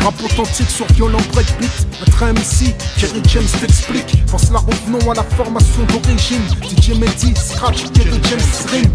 Rap authentique sur violent breakbeat. Être un MC, Kerry James t'explique. Pense là revenons à la formation d'origine. DJ Mehdi, Scratch, Kerry James Rim.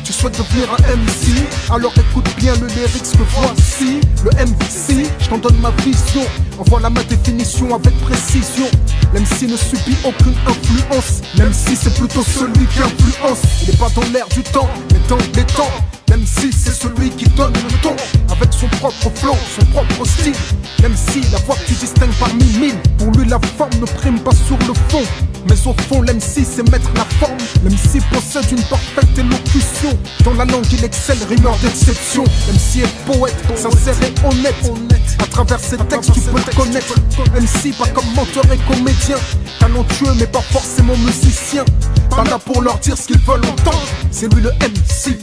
Tu souhaites devenir un MC? Alors écoute bien le lyrics que voici. Le MC, je t'en donne ma vision. Envoie ma définition avec précision. L'MC ne subit aucune influence. L'MC c'est plutôt celui qui influence. Il n'est pas dans l'air du temps, mais dans les temps. L'MC c'est celui qui donne le ton. Avec son propre flow, son propre style. L'MC, la voix que tu distingues parmi mille. Pour lui la forme ne prime pas sur le fond. Mais au fond l'MC c'est mettre la forme. L'MC possède une parfaite élocution. Dans la langue il excelle, rimeur d'exception. L'MC est poète, sincère et honnête. À travers ses textes tu peux le connaître. MC pas comme menteur et comédien. Talentueux mais pas forcément musicien. Pas là pour leur dire ce qu'ils veulent entendre. C'est lui le MC.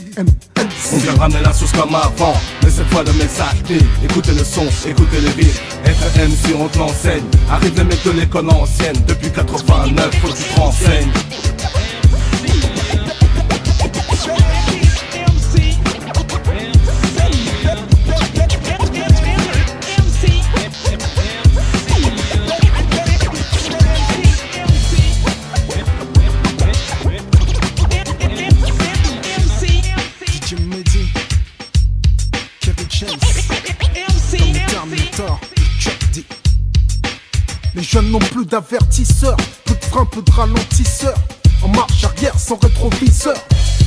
On vient ramener la sauce comme avant, mais cette fois le message clé. Écoutez le son, écoutez les rires. Être MC on te l'enseigne. Arrive les mecs de l'école ancienne. Depuis 89 faut que tu te renseignes. Les jeunes n'ont plus d'avertisseurs, plus de frein, peu de ralentisseurs. En marche arrière sans rétroviseur.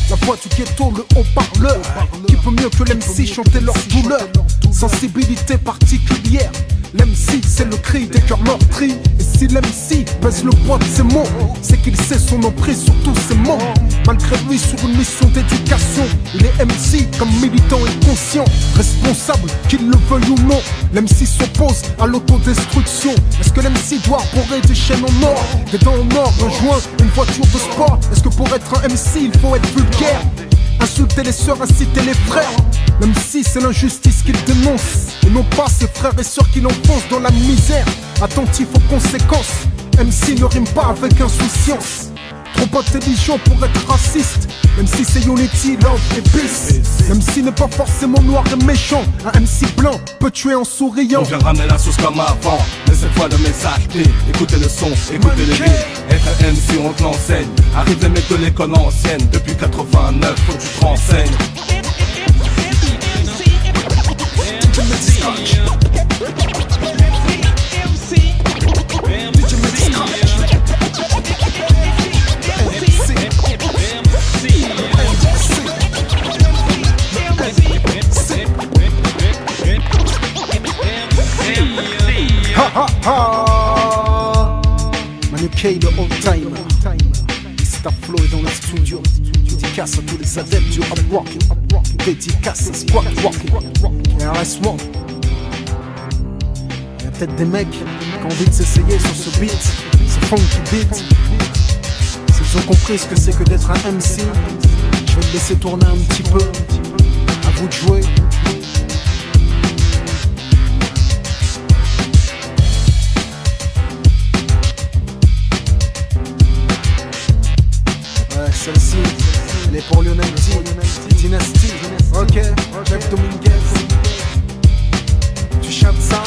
La voix du ghetto, le haut-parleur. Qui peut mieux que l'MC chanter leur douleur? Sensibilité particulière. L'MC c'est le cri des cœurs meurtris. Et si l'MC pèse le poids de ses mots, c'est qu'il sait son emprise sur tous ses mots. Malgré lui sur une mission d'éducation, il est MC comme militant et conscient. Responsable qu'il le veuille ou non. L'MC s'oppose à l'autodestruction. Est-ce que l'MC doit arborer des chaînes en or, des dents en or, un joint, une voiture de sport? Est-ce que pour être un MC il faut être vulgaire? Insulter les sœurs, inciter les frères. Même si c'est l'injustice qu'il dénonce, et non pas ses frères et sœurs qui l'enfoncent dans la misère. Attentif aux conséquences. MC ne rime pas avec insouciance. Trop intelligent pour être raciste. Même si c'est unity, love et peace. Même si n'est pas forcément noir et méchant. Un MC blanc peut tuer en souriant. On vient ramener la sauce comme avant, mais cette fois le message clé. Écoutez le son, écoutez les rires. Être un MC on te l'enseigne. Arrive les mecs de l'école ancienne. Depuis 89 faut que tu te renseignes. Manu K, le old timer. Mr. Flow est dans le studio. Dédicace à tous les adeptes du rap rock. Dédicace à Squawk Rock et RS1. Il y a peut-être des mecs qui ont envie de s'essayer sur ce beat, ce funky beat. S'ils ont compris ce que c'est que d'être un MC, je vais le laisser tourner un petit peu. À vous de jouer. Celle-ci, elle est pour Lionel D, Dynasty, ok, Jeff Dominguez. Tu chantes ça?